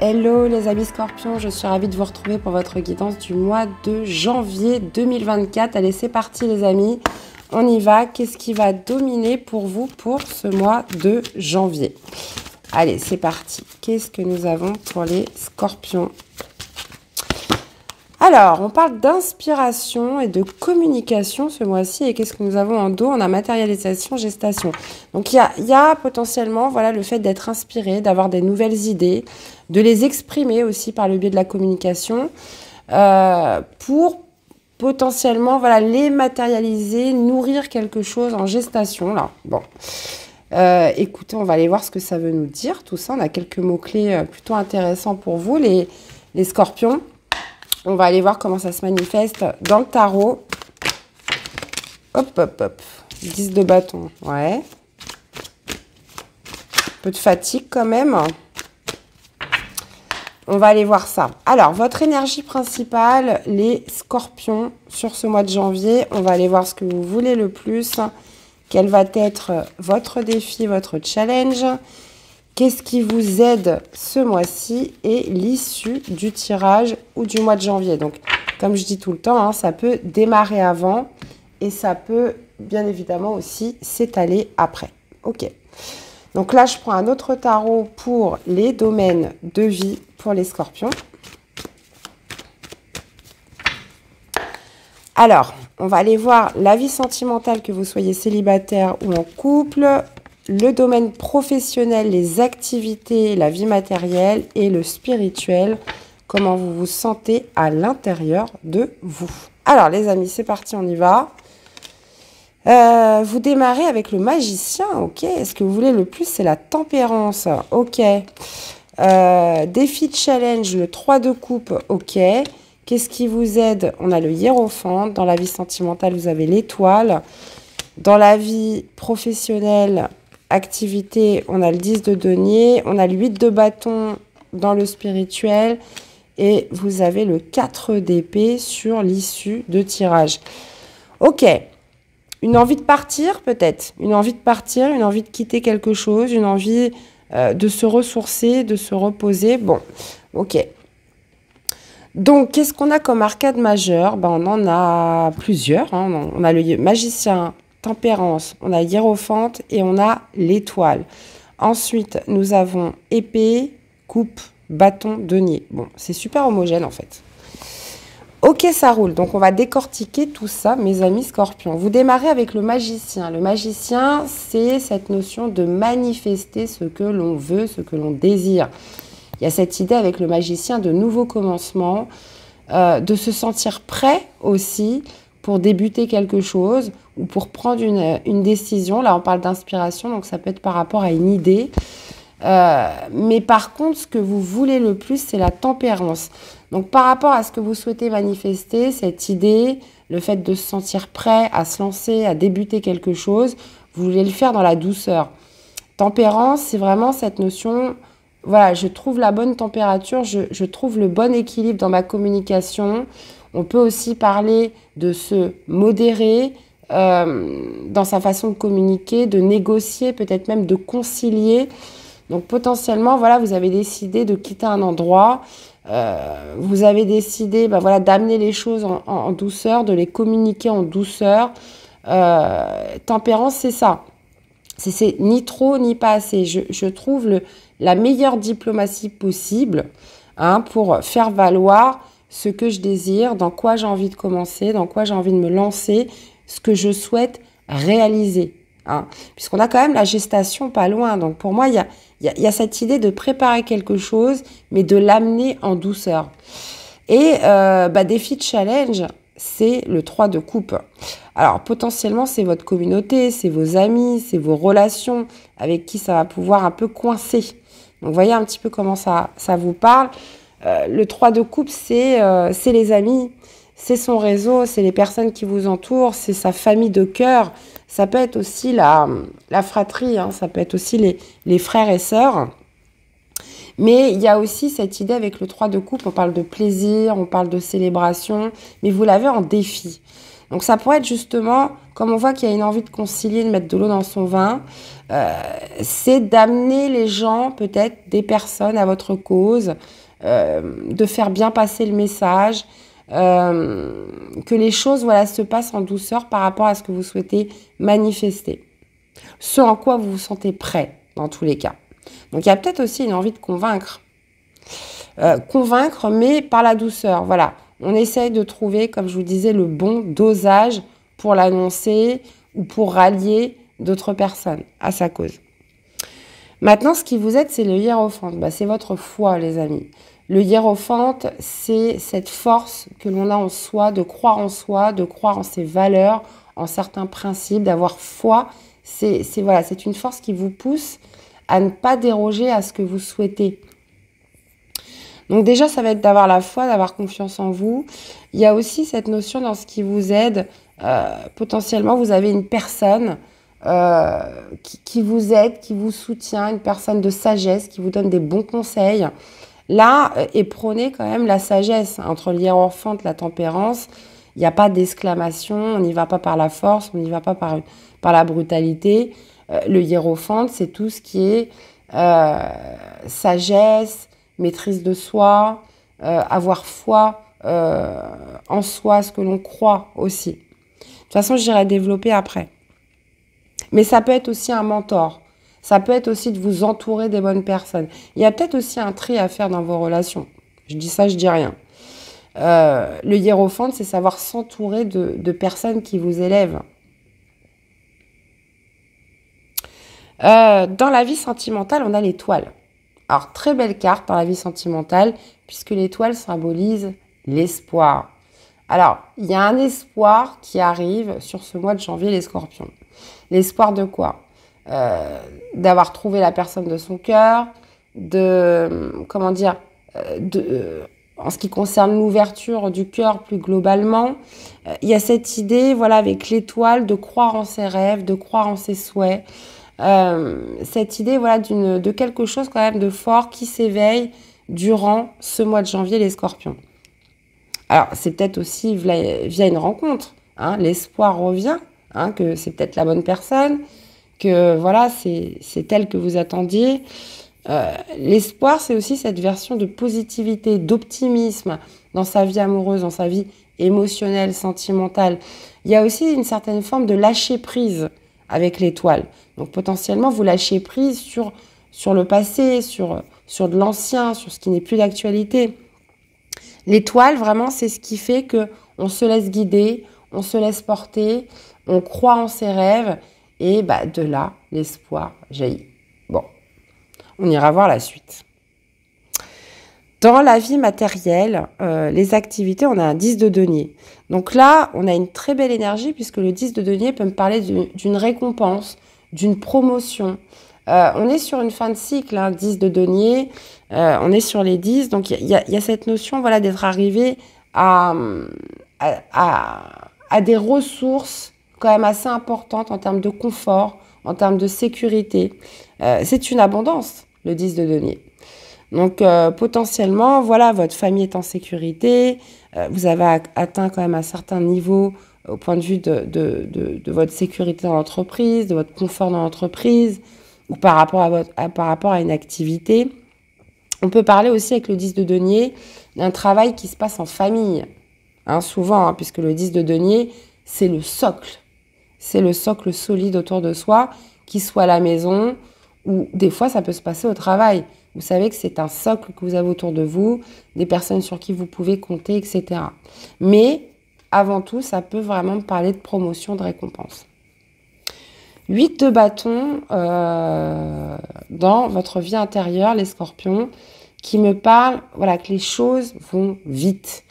Hello les amis scorpions, je suis ravie de vous retrouver pour votre guidance du mois de janvier 2024. Allez, c'est parti les amis, on y va. Qu'est-ce qui va dominer pour vous pour ce mois de janvier? Allez, c'est parti. Qu'est-ce que nous avons pour les scorpions? Alors, on parle d'inspiration et de communication ce mois-ci. Et qu'est-ce que nous avons en dos? On a matérialisation, gestation. Donc, il y a potentiellement voilà, le fait d'être inspiré, d'avoir des nouvelles idées, de les exprimer aussi par le biais de la communication pour potentiellement voilà, les matérialiser, nourrir quelque chose en gestation. Là. Bon. Écoutez, on va aller voir ce que ça veut nous dire. Tout ça, on a quelques mots-clés plutôt intéressants pour vous, les scorpions. On va aller voir comment ça se manifeste dans le tarot. Hop, hop, hop. 10 de bâton, ouais. Un peu de fatigue quand même. On va aller voir ça. Alors, votre énergie principale, les scorpions, sur ce mois de janvier. On va aller voir ce que vous voulez le plus. Quel va être votre défi, votre challenge? Qu'est-ce qui vous aide ce mois-ci et l'issue du tirage ou du mois de janvier? Donc, comme je dis tout le temps, hein, ça peut démarrer avant et ça peut bien évidemment aussi s'étaler après. Ok. Donc là, je prends un autre tarot pour les domaines de vie pour les scorpions. Alors, on va aller voir la vie sentimentale, que vous soyez célibataire ou en couple, le domaine professionnel, les activités, la vie matérielle et le spirituel, comment vous vous sentez à l'intérieur de vous. Alors les amis, c'est parti, on y va. Vous démarrez avec le magicien, ok. Est-ce que vous voulez le plus? C'est la tempérance, ok. Défi challenge, le 3 de coupe, ok. Qu'est-ce qui vous aide? On a le hiérophant. Dans la vie sentimentale, vous avez l'étoile. Dans la vie professionnelle, activité, on a le 10 de denier, on a le 8 de bâton dans le spirituel et vous avez le 4 d'épée sur l'issue de tirage. Ok, une envie de partir peut-être, une envie de partir, une envie de quitter quelque chose, une envie de se ressourcer, de se reposer. Bon, ok. Donc, qu'est-ce qu'on a comme arcade majeure? Ben, on en a plusieurs. Hein. On a le magicien, tempérance, on a hiérophante et on a l'étoile. Ensuite, nous avons épée, coupe, bâton, denier. Bon, c'est super homogène en fait. Ok, ça roule. Donc, on va décortiquer tout ça, mes amis scorpions. Vous démarrez avec le magicien. Le magicien, c'est cette notion de manifester ce que l'on veut, ce que l'on désire. Il y a cette idée avec le magicien de nouveaux commencements, de se sentir prêt aussi pour débuter quelque chose ou pour prendre une décision. Là, on parle d'inspiration, donc ça peut être par rapport à une idée. Mais par contre, ce que vous voulez le plus, c'est la tempérance. Donc, par rapport à ce que vous souhaitez manifester, cette idée, le fait de se sentir prêt à se lancer, à débuter quelque chose, vous voulez le faire dans la douceur. Tempérance, c'est vraiment cette notion... Voilà, je trouve la bonne température, je trouve le bon équilibre dans ma communication. On peut aussi parler de se modérer dans sa façon de communiquer, de négocier, peut-être même de concilier. Donc potentiellement, voilà, vous avez décidé de quitter un endroit, vous avez décidé voilà, d'amener les choses en douceur, de les communiquer en douceur. Tempérance, c'est ça. C'est ni trop ni pas assez. Je trouve la meilleure diplomatie possible pour faire valoir ce que je désire, dans quoi j'ai envie de commencer, dans quoi j'ai envie de me lancer, ce que je souhaite réaliser. Puisqu'on a quand même la gestation pas loin. Donc pour moi, il y a cette idée de préparer quelque chose, mais de l'amener en douceur. Et défi de challenge, c'est le 3 de coupe. Alors, potentiellement, c'est votre communauté, c'est vos amis, c'est vos relations avec qui ça va pouvoir un peu coincer. Donc, voyez un petit peu comment ça vous parle. Le 3 de coupe, c'est les amis, c'est son réseau, c'est les personnes qui vous entourent, c'est sa famille de cœur. Ça peut être aussi la fratrie, ça peut être aussi les frères et sœurs. Mais il y a aussi cette idée avec le 3 de coupe, on parle de plaisir, on parle de célébration, mais vous l'avez en défi. Donc ça pourrait être justement, comme on voit qu'il y a une envie de concilier, de mettre de l'eau dans son vin, c'est d'amener les gens, peut-être des personnes à votre cause, de faire bien passer le message, que les choses voilà, se passent en douceur par rapport à ce que vous souhaitez manifester. Ce en quoi vous vous sentez prêt, dans tous les cas. Donc il y a peut-être aussi une envie de convaincre. Convaincre, mais par la douceur. Voilà, on essaye de trouver, comme je vous disais, le bon dosage pour l'annoncer ou pour rallier d'autres personnes à sa cause. Maintenant, ce qui vous aide, c'est le hiérophante. C'est votre foi, les amis. Le hiérophante, c'est cette force que l'on a en soi, de croire en ses valeurs, en certains principes, d'avoir foi. C'est une force qui vous pousse à ne pas déroger à ce que vous souhaitez. Donc déjà, ça va être d'avoir la foi, d'avoir confiance en vous. Il y a aussi cette notion dans ce qui vous aide. Potentiellement, vous avez une personne qui vous aide, qui vous soutient, une personne de sagesse, qui vous donne des bons conseils. Là, est prônée quand même la sagesse. Entre le hiérophante, la tempérance, il n'y a pas d'exclamation, on n'y va pas par la force, on n'y va pas par la brutalité. Le hiérophante, c'est tout ce qui est sagesse, maîtrise de soi, avoir foi en soi, ce que l'on croit aussi. De toute façon, j'irai développer après. Mais ça peut être aussi un mentor. Ça peut être aussi de vous entourer des bonnes personnes. Il y a peut-être aussi un tri à faire dans vos relations. Je dis ça, je dis rien. Le hiérophante, c'est savoir s'entourer de personnes qui vous élèvent. Dans la vie sentimentale, on a l'étoile. Alors, très belle carte dans la vie sentimentale, puisque l'étoile symbolise l'espoir. Alors, il y a un espoir qui arrive sur ce mois de janvier, les scorpions. L'espoir de quoi ? D'avoir trouvé la personne de son cœur, en ce qui concerne l'ouverture du cœur plus globalement. Il y a cette idée, voilà, avec l'étoile, de croire en ses rêves, de croire en ses souhaits. Cette idée, voilà, de quelque chose quand même de fort qui s'éveille durant ce mois de janvier, les scorpions. Alors, c'est peut-être aussi via une rencontre. Hein, l'espoir revient, hein, que c'est peut-être la bonne personne, que voilà, c'est elle que vous attendiez. L'espoir, c'est aussi cette version de positivité, d'optimisme dans sa vie amoureuse, dans sa vie émotionnelle, sentimentale. Il y a aussi une certaine forme de lâcher prise avec l'étoile. Donc potentiellement, vous lâchez prise sur le passé, sur de l'ancien, sur ce qui n'est plus d'actualité. L'étoile, vraiment, c'est ce qui fait qu'on se laisse guider, on se laisse porter, on croit en ses rêves et de là, l'espoir jaillit. Bon, on ira voir la suite. Dans la vie matérielle, les activités, on a un 10 de denier. Donc là, on a une très belle énergie puisque le 10 de denier peut me parler d'une récompense, d'une promotion. On est sur une fin de cycle, hein, 10 de denier, on est sur les 10. Donc il y a cette notion, voilà, d'être arrivé à des ressources quand même assez importantes en termes de confort, en termes de sécurité. C'est une abondance, le 10 de denier. Donc potentiellement, voilà, votre famille est en sécurité, vous avez atteint quand même un certain niveau au point de vue de votre sécurité dans l'entreprise, de votre confort dans l'entreprise, ou par rapport à une activité. On peut parler aussi avec le 10 de denier d'un travail qui se passe en famille, hein, souvent, hein, puisque le 10 de denier, c'est le socle. C'est le socle solide autour de soi, qu'il soit à la maison, ou des fois, ça peut se passer au travail. Vous savez que c'est un socle que vous avez autour de vous, des personnes sur qui vous pouvez compter, etc. Mais, avant tout, ça peut vraiment parler de promotion, de récompense. 8 de bâton dans votre vie intérieure, les scorpions, qui me parle, voilà, que les choses vont vite.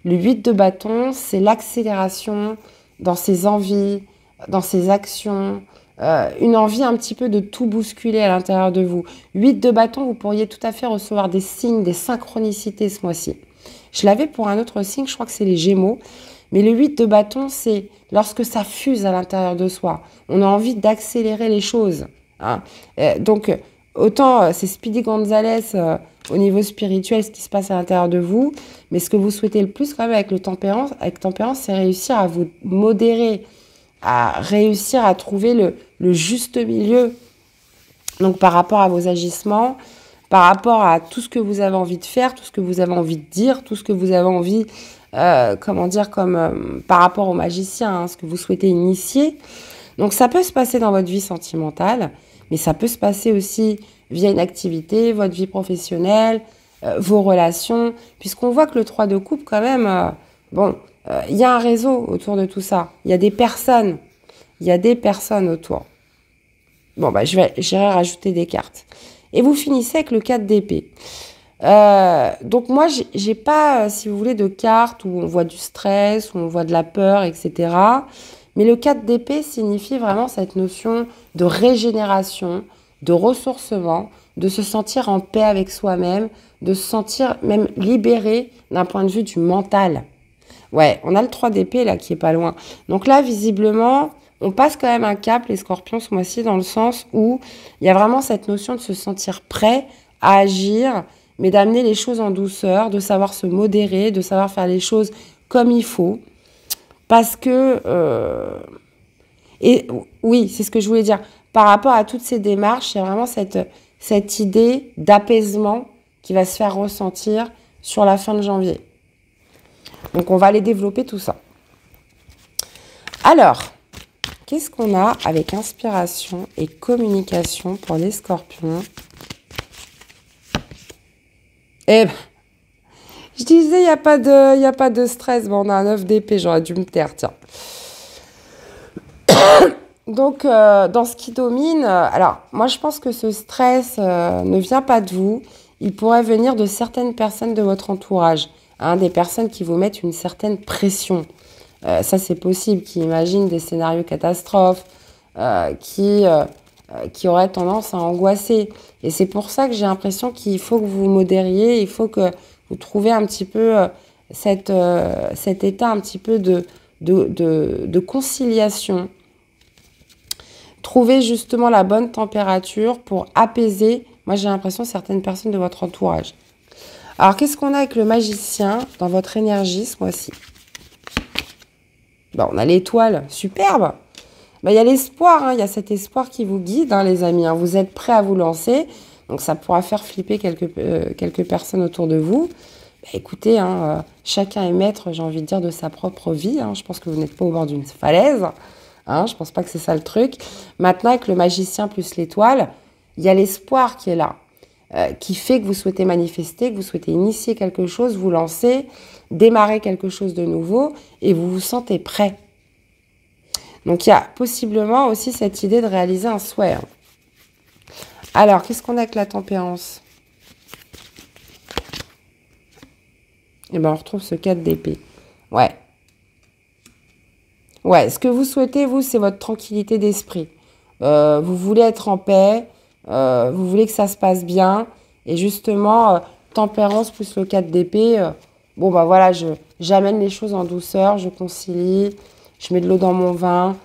Le 8 de bâton, c'est l'accélération dans ses envies, dans ses actions, une envie un petit peu de tout bousculer à l'intérieur de vous. 8 de bâton, vous pourriez tout à fait recevoir des signes, des synchronicités ce mois-ci. Je l'avais pour un autre signe, je crois que c'est les Gémeaux. Mais le 8 de bâton, c'est lorsque ça fuse à l'intérieur de soi. On a envie d'accélérer les choses. Hein. Donc, autant c'est Speedy Gonzalez au niveau spirituel, ce qui se passe à l'intérieur de vous. Mais ce que vous souhaitez le plus quand même avec tempérance, c'est réussir à vous modérer, à réussir à trouver le juste milieu. Donc par rapport à vos agissements, par rapport à tout ce que vous avez envie de faire, tout ce que vous avez envie de dire, tout ce que vous avez envie, par rapport au magicien, hein, ce que vous souhaitez initier. Donc ça peut se passer dans votre vie sentimentale, mais ça peut se passer aussi via une activité, votre vie professionnelle, vos relations, puisqu'on voit que le 3 de coupe, quand même, il y a un réseau autour de tout ça. Il y a des personnes. Il y a des personnes autour. Bon, bah, j'irai rajouter des cartes. Et vous finissez avec le 4 d'épée. Donc moi, j'ai pas, si vous voulez, de cartes où on voit du stress, où on voit de la peur, etc. Mais le 4 d'épée signifie vraiment cette notion de régénération, de ressourcement, de se sentir en paix avec soi-même, de se sentir même libéré d'un point de vue du mental. Ouais, on a le 3 d'épée là qui est pas loin. Donc là, visiblement, on passe quand même un cap, les scorpions, ce mois-ci, dans le sens où il y a vraiment cette notion de se sentir prêt à agir, mais d'amener les choses en douceur, de savoir se modérer, de savoir faire les choses comme il faut. Parce que... Et oui, c'est ce que je voulais dire. Par rapport à toutes ces démarches, il y a vraiment cette idée d'apaisement qui va se faire ressentir sur la fin de janvier. Donc, on va aller développer tout ça. Alors, qu'est-ce qu'on a avec inspiration et communication pour les scorpions? Eh ben, je disais, il n'y a pas de stress. Bon, on a un 9 d'épée, j'aurais dû me taire, tiens. Donc, dans ce qui domine, alors, moi, je pense que ce stress ne vient pas de vous. Il pourrait venir de certaines personnes de votre entourage, hein, des personnes qui vous mettent une certaine pression. Ça, c'est possible, qui imaginent des scénarios catastrophes, qui auraient tendance à angoisser. Et c'est pour ça que j'ai l'impression qu'il faut que vous modériez, il faut que vous trouviez un petit peu cet état un petit peu de conciliation. Trouvez justement la bonne température pour apaiser, moi j'ai l'impression, certaines personnes de votre entourage. Alors, qu'est-ce qu'on a avec le magicien dans votre énergie ce mois-ci? Bon, on a l'étoile, superbe. Il y a l'espoir, hein, il y a cet espoir qui vous guide, hein, les amis. Hein. Vous êtes prêts à vous lancer, donc ça pourra faire flipper quelques personnes autour de vous. Écoutez, hein, chacun est maître, j'ai envie de dire, de sa propre vie. Hein. Je pense que vous n'êtes pas au bord d'une falaise. Hein, je pense pas que c'est ça le truc. Maintenant, avec le magicien plus l'étoile, il y a l'espoir qui est là, qui fait que vous souhaitez manifester, que vous souhaitez initier quelque chose, vous lancer, démarrer quelque chose de nouveau et vous vous sentez prêt. Donc, il y a possiblement aussi cette idée de réaliser un souhait. Hein. Alors, qu'est-ce qu'on a avec la tempérance? Eh bien, on retrouve ce 4 d'épée. Ouais. Ouais, ce que vous souhaitez, vous, c'est votre tranquillité d'esprit. Vous voulez être en paix, vous voulez que ça se passe bien. Et justement, tempérance plus le 4 d'épée, bon, bah voilà, j'amène les choses en douceur, je concilie, je mets de l'eau dans mon vin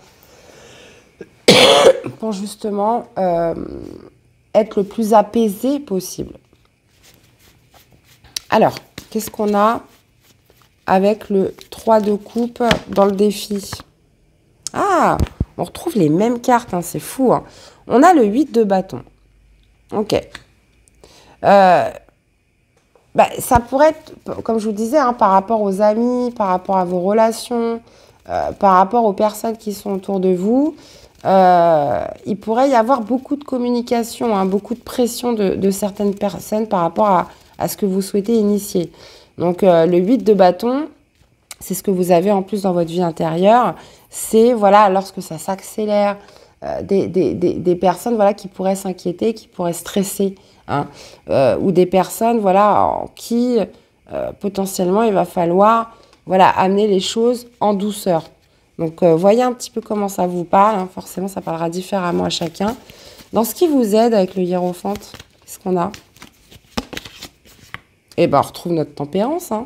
pour justement être le plus apaisé possible. Alors, qu'est-ce qu'on a avec le 3 de coupe dans le défi? Ah, on retrouve les mêmes cartes, hein, c'est fou. Hein. On a le 8 de bâton. Ok. Ça pourrait être, comme je vous disais, hein, par rapport aux amis, par rapport à vos relations, par rapport aux personnes qui sont autour de vous. Il pourrait y avoir beaucoup de communication, hein, beaucoup de pression de certaines personnes par rapport à ce que vous souhaitez initier. Donc, le 8 de bâton, c'est ce que vous avez en plus dans votre vie intérieure. C'est, voilà, lorsque ça s'accélère, des personnes, voilà, qui pourraient s'inquiéter, qui pourraient stresser, hein, ou des personnes, voilà, en qui, potentiellement, il va falloir, voilà, amener les choses en douceur. Donc, voyez un petit peu comment ça vous parle. Hein. Forcément, ça parlera différemment à chacun. Dans ce qui vous aide avec le hiérophante, qu'est-ce qu'on a? Eh bien, on retrouve notre tempérance. Hein.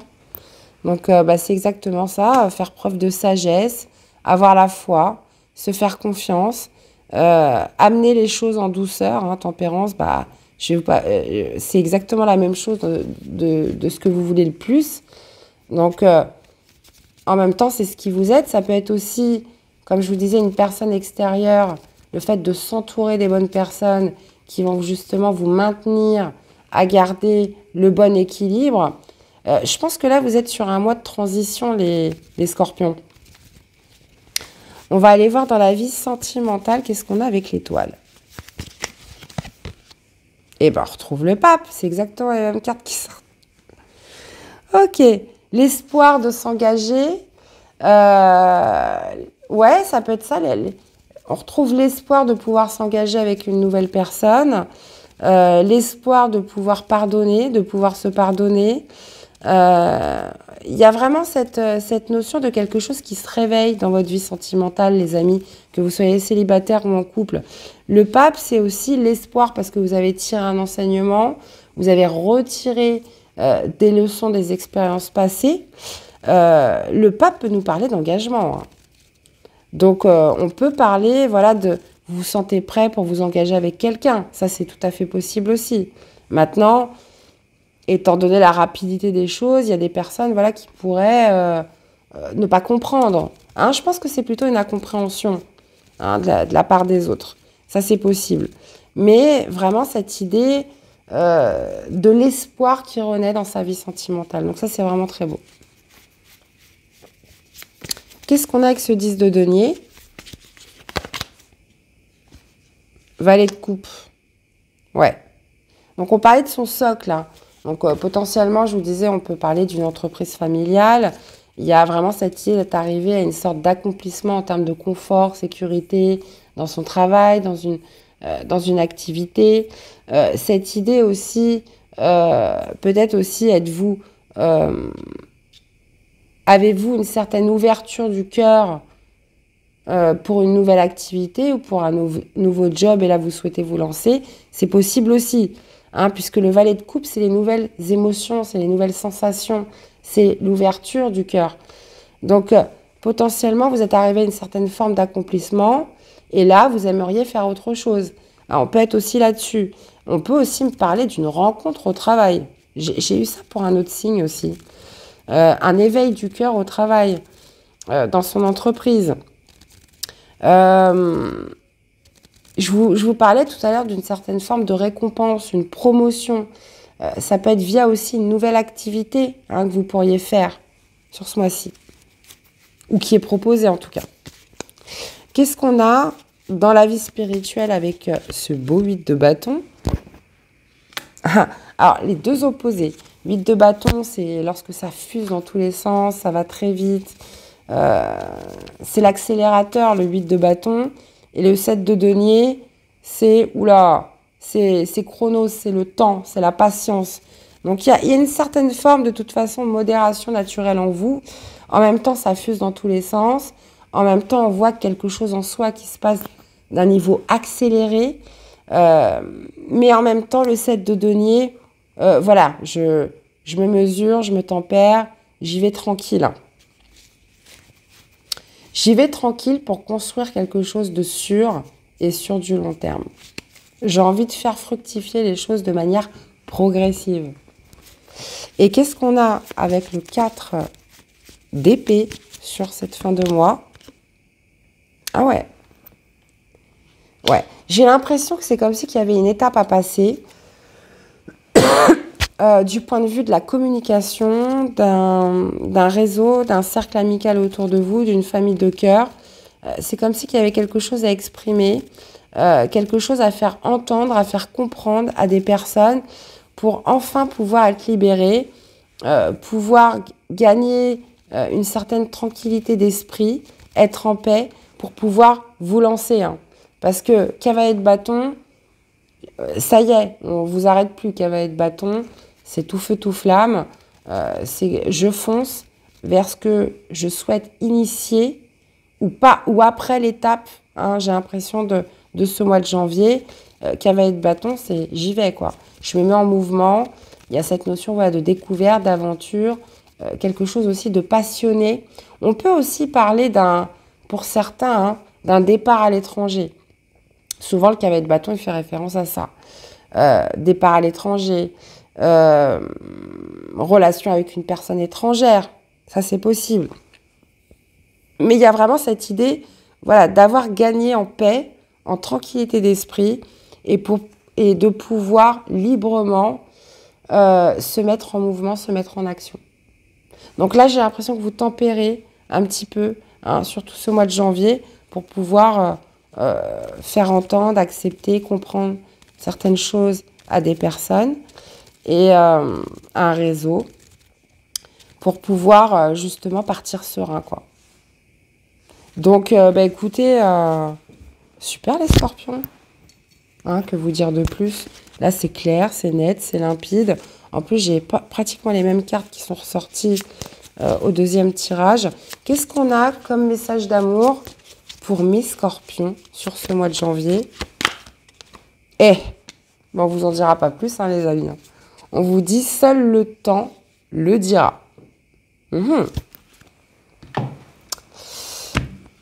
Donc, c'est exactement ça. Faire preuve de sagesse, avoir la foi, se faire confiance, amener les choses en douceur. Hein. Tempérance, C'est exactement la même chose de ce que vous voulez le plus. Donc, en même temps, c'est ce qui vous aide. Ça peut être aussi, comme je vous disais, une personne extérieure, le fait de s'entourer des bonnes personnes qui vont justement vous maintenir à garder le bon équilibre. Je pense que là, vous êtes sur un mois de transition, les scorpions. On va aller voir dans la vie sentimentale, qu'est-ce qu'on a avec l'étoile. Et ben, on retrouve le pape. C'est exactement les mêmes cartes qui sortent. Ok. L'espoir de s'engager. Ouais, ça peut être ça. On retrouve l'espoir de pouvoir s'engager avec une nouvelle personne. L'espoir de pouvoir pardonner, de pouvoir se pardonner. Il y a vraiment cette notion de quelque chose qui se réveille dans votre vie sentimentale, les amis, que vous soyez célibataire ou en couple. Le pape, c'est aussi l'espoir parce que vous avez tiré un enseignement, vous avez retiré des leçons des expériences passées. Le pape peut nous parler d'engagement. Hein. Donc, on peut parler, voilà, de vous vous sentez prêt pour vous engager avec quelqu'un. Ça, c'est tout à fait possible aussi. Maintenant, étant donné la rapidité des choses, il y a des personnes voilà, qui pourraient ne pas comprendre. Hein, je pense que c'est plutôt une incompréhension hein, de la part des autres. Ça, c'est possible. Mais vraiment, cette idée de l'espoir qui renaît dans sa vie sentimentale. Donc ça, c'est vraiment très beau. Qu'est-ce qu'on a avec ce 10 de denier? Valet de coupe. Ouais. Donc, on parlait de son socle, là. Donc, potentiellement, je vous disais, on peut parler d'une entreprise familiale. Il y a vraiment cette idée d'être arrivé à une sorte d'accomplissement en termes de confort, sécurité, dans son travail, dans une activité. Cette idée aussi, peut-être aussi, êtes-vous... avez-vous une certaine ouverture du cœur pour une nouvelle activité ou pour un nouveau job et là, vous souhaitez vous lancer? C'est possible aussi. Hein, puisque le valet de coupe, c'est les nouvelles émotions, c'est les nouvelles sensations, c'est l'ouverture du cœur. Donc, potentiellement, vous êtes arrivé à une certaine forme d'accomplissement et là, vous aimeriez faire autre chose. Alors, on peut être aussi là-dessus. On peut aussi me parler d'une rencontre au travail. J'ai eu ça pour un autre signe aussi. Un éveil du cœur au travail, dans son entreprise. Je vous parlais tout à l'heure d'une certaine forme de récompense, une promotion. Ça peut être via aussi une nouvelle activité hein, que vous pourriez faire sur ce mois-ci. Ou qui est proposée en tout cas. Qu'est-ce qu'on a dans la vie spirituelle avec ce beau 8 de bâton? Alors, les deux opposés. 8 de bâton, c'est lorsque ça fuse dans tous les sens, ça va très vite. C'est l'accélérateur, le 8 de bâton. Et le 7 de denier, c'est chronos, c'est le temps, c'est la patience. Donc, il y a une certaine forme, de toute façon, de modération naturelle en vous. En même temps, ça fuse dans tous les sens. En même temps, on voit quelque chose en soi qui se passe d'un niveau accéléré. Mais en même temps, le 7 de denier, voilà, je me mesure, je me tempère, j'y vais tranquille. J'y vais tranquille pour construire quelque chose de sûr et sur du long terme. J'ai envie de faire fructifier les choses de manière progressive. Et qu'est-ce qu'on a avec le 4 d'épée sur cette fin de mois? Ah ouais. Ouais. J'ai l'impression que c'est comme si qu'il y avait une étape à passer du point de vue de la communication, d'un réseau, d'un cercle amical autour de vous, d'une famille de cœur. C'est comme si qu'il y avait quelque chose à exprimer, quelque chose à faire entendre, à faire comprendre à des personnes pour enfin pouvoir être libérés, pouvoir gagner une certaine tranquillité d'esprit, être en paix pour pouvoir vous lancer. Hein. Parce que cavalier de bâton, ça y est, on vous arrête plus, cavalier de bâton, c'est tout feu, tout flamme. Je fonce vers ce que je souhaite initier ou pas, ou après l'étape, hein, j'ai l'impression de ce mois de janvier. Cavalier de bâton, c'est j'y vais, quoi. Je me mets en mouvement. Il y a cette notion voilà, de découverte, d'aventure, quelque chose aussi de passionné. On peut aussi parler pour certains, hein, d'un départ à l'étranger. Souvent, le cavalier de bâton, il fait référence à ça. départ à l'étranger, relation avec une personne étrangère, ça c'est possible. Mais il y a vraiment cette idée, voilà, d'avoir gagné en paix, en tranquillité d'esprit et de pouvoir librement se mettre en mouvement, se mettre en action. Donc là, j'ai l'impression que vous tempérez un petit peu, hein, surtout ce mois de janvier, pour pouvoir faire entendre, accepter, comprendre certaines choses à des personnes et à un réseau pour pouvoir justement partir serein, quoi. Donc, écoutez, super les scorpions. Hein, que vous dire de plus? Là, c'est clair, c'est net, c'est limpide. En plus, j'ai pratiquement les mêmes cartes qui sont ressorties au deuxième tirage. Qu'est-ce qu'on a comme message d'amour pour mes scorpions sur ce mois de janvier? On vous en dira pas plus, hein, les amis. On vous dit, seul le temps le dira.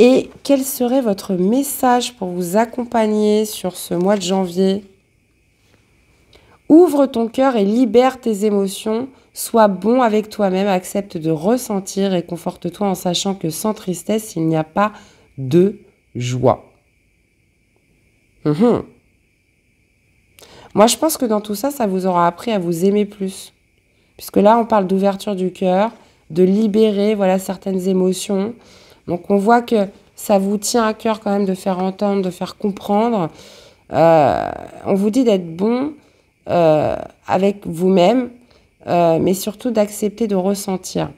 Et quel serait votre message pour vous accompagner sur ce mois de janvier? Ouvre ton cœur et libère tes émotions. Sois bon avec toi-même, accepte de ressentir et conforte-toi en sachant que sans tristesse, il n'y a pas de joie. Moi, je pense que dans tout ça, ça vous aura appris à vous aimer plus. Puisque là, on parle d'ouverture du cœur, de libérer certaines émotions. Donc, on voit que ça vous tient à cœur quand même de faire entendre, de faire comprendre. On vous dit d'être bon avec vous-même, mais surtout d'accepter de ressentir.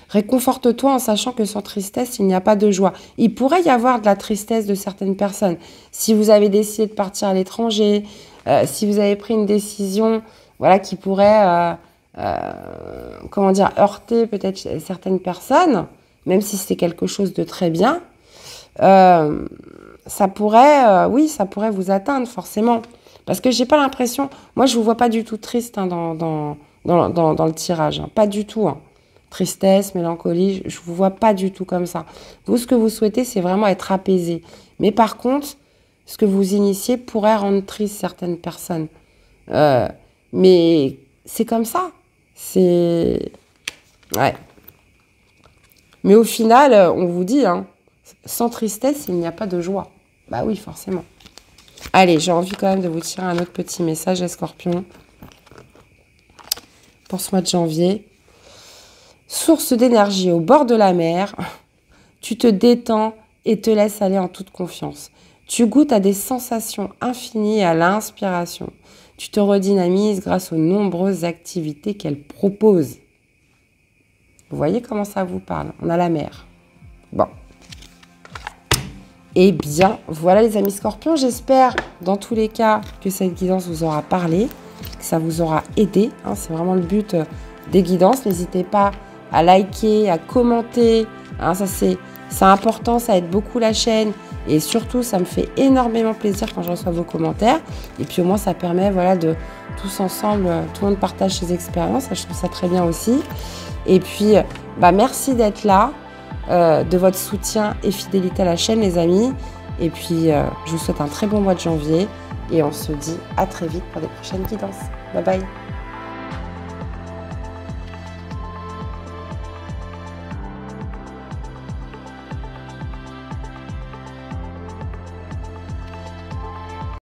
Réconforte-toi en sachant que sans tristesse, il n'y a pas de joie. Il pourrait y avoir de la tristesse de certaines personnes. Si vous avez décidé de partir à l'étranger, si vous avez pris une décision qui pourrait heurter peut-être certaines personnes, même si c'est quelque chose de très bien, ça pourrait vous atteindre forcément. Parce que j'ai pas l'impression, moi je vous vois pas du tout triste dans le tirage, pas du tout. Tristesse, mélancolie, je vous vois pas du tout comme ça. Vous, ce que vous souhaitez, c'est vraiment être apaisé. Mais par contre, ce que vous initiez pourrait rendre triste certaines personnes. Mais c'est comme ça. Ouais. Mais au final, on vous dit, sans tristesse, il n'y a pas de joie. Bah oui, forcément. Allez, j'ai envie quand même de vous tirer un autre petit message, les scorpions. Pour ce mois de janvier. Source d'énergie au bord de la mer, tu te détends et te laisses aller en toute confiance. Tu goûtes à des sensations infinies et à l'inspiration. Tu te redynamises grâce aux nombreuses activités qu'elle propose. Vous voyez comment ça vous parle? On a la mer. Bon. Eh bien, voilà les amis scorpions. J'espère, dans tous les cas, que cette guidance vous aura parlé, que ça vous aura aidé. C'est vraiment le but des guidances. N'hésitez pas à liker, à commenter. Ça, c'est important, ça aide beaucoup la chaîne. Et surtout, ça me fait énormément plaisir quand je reçois vos commentaires. Et puis au moins, ça permet de tous ensemble, tout le monde partage ses expériences. Je trouve ça très bien aussi. Et puis, merci d'être là, de votre soutien et fidélité à la chaîne, les amis. Et puis, je vous souhaite un très bon mois de janvier. Et on se dit à très vite pour des prochaines guidances. Bye bye.